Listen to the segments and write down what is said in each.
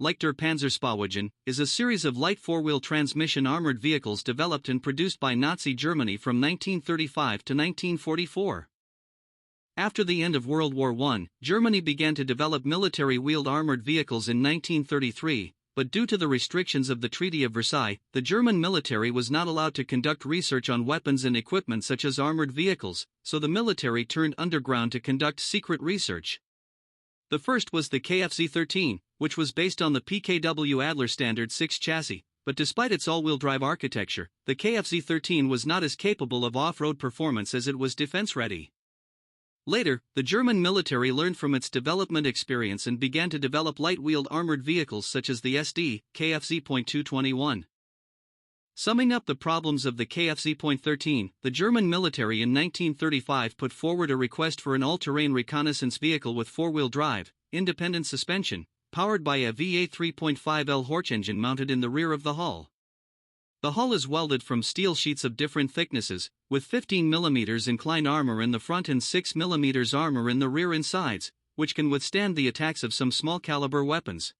Leichter Panzerspähwagen, is a series of light four-wheel transmission armored vehicles developed and produced by Nazi Germany from 1935 to 1944. After the end of World War I, Germany began to develop military wheeled armored vehicles in 1933, but due to the restrictions of the Treaty of Versailles, the German military was not allowed to conduct research on weapons and equipment such as armored vehicles, so the military turned underground to conduct secret research. The first was the KFZ-13, which was based on the PKW Adler Standard 6 chassis, but despite its all-wheel drive architecture, the KFZ-13 was not as capable of off-road performance as it was defense-ready. Later, the German military learned from its development experience and began to develop light-wheeled armored vehicles such as the SD, KFZ.221. Summing up the problems of the KFZ.13, the German military in 1935 put forward a request for an all-terrain reconnaissance vehicle with four-wheel drive, independent suspension, powered by a V8 3.5L Horch engine mounted in the rear of the hull. The hull is welded from steel sheets of different thicknesses, with 15 mm inclined armor in the front and 6 mm armor in the rear and sides, which can withstand the attacks of some small-caliber weapons.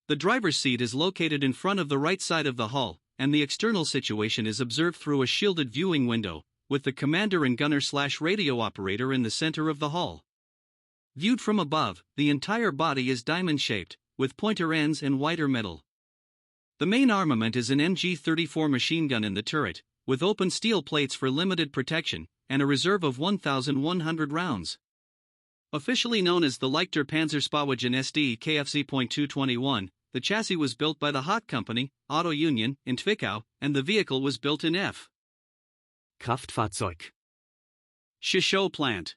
The driver's seat is located in front of the right side of the hull, and the external situation is observed through a shielded viewing window, with the commander and gunner/radio operator in the center of the hull. Viewed from above, the entire body is diamond-shaped, with pointer ends and wider middle. The main armament is an MG-34 machine gun in the turret, with open steel plates for limited protection, and a reserve of 1,100 rounds. Officially known as the Leichter Panzerspähwagen SD KFZ.221, the chassis was built by the Hot Company, Auto Union, in Zwickau, and the vehicle was built in F. Kraftfahrzeug. Shisho plant.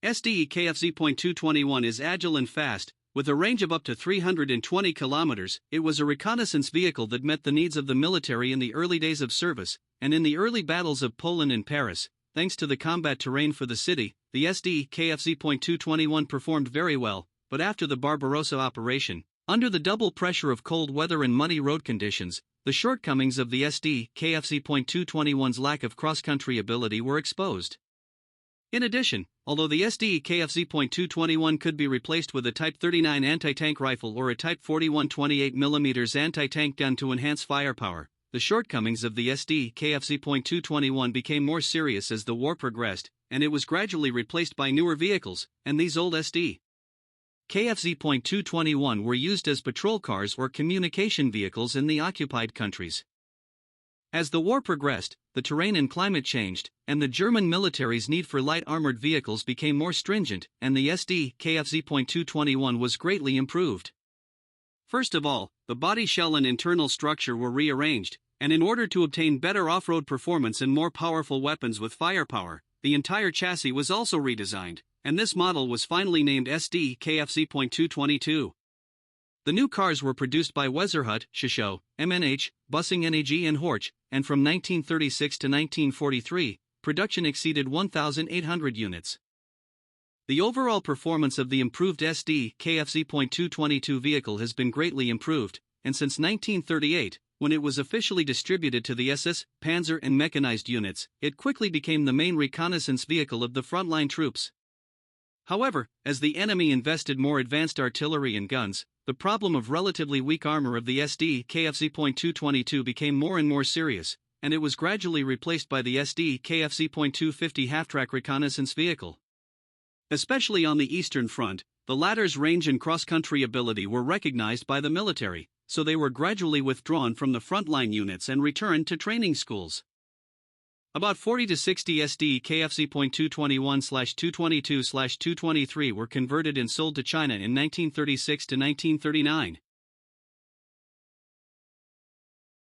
SD KFZ.221 is agile and fast, with a range of up to 320 kilometers. It was a reconnaissance vehicle that met the needs of the military in the early days of service, and in the early battles of Poland and Paris. Thanks to the combat terrain for the city, the SD KFZ.221 performed very well, but after the Barbarossa operation, under the double pressure of cold weather and muddy road conditions, the shortcomings of the SD KFZ.221's lack of cross-country ability were exposed. In addition, although the SD KFZ.221 could be replaced with a Type 39 anti-tank rifle or a Type 41 28mm anti-tank gun to enhance firepower, the shortcomings of the SD KFZ.221 became more serious as the war progressed, and it was gradually replaced by newer vehicles, and these old SD KFZ.221 were used as patrol cars or communication vehicles in the occupied countries. As the war progressed, the terrain and climate changed, and the German military's need for light armored vehicles became more stringent, and the SD KFZ.221 was greatly improved. First of all, the body shell and internal structure were rearranged, and in order to obtain better off-road performance and more powerful weapons with firepower, the entire chassis was also redesigned, and this model was finally named SD KFZ.222. The new cars were produced by Weserhut, Shisho, MNH, Bussing NAG and Horch, and from 1936 to 1943, production exceeded 1,800 units. The overall performance of the improved SD KFZ.222 vehicle has been greatly improved, and since 1938, when it was officially distributed to the SS, Panzer and mechanized units, it quickly became the main reconnaissance vehicle of the frontline troops. However, as the enemy invested more advanced artillery and guns, the problem of relatively weak armor of the SD KFZ.222 became more and more serious, and it was gradually replaced by the SD KFZ.250 half-track reconnaissance vehicle. Especially on the Eastern Front, the latter's range and cross-country ability were recognized by the military, so they were gradually withdrawn from the frontline units and returned to training schools. About 40 to 60 SD KFZ.221/222/223 were converted and sold to China in 1936 to 1939.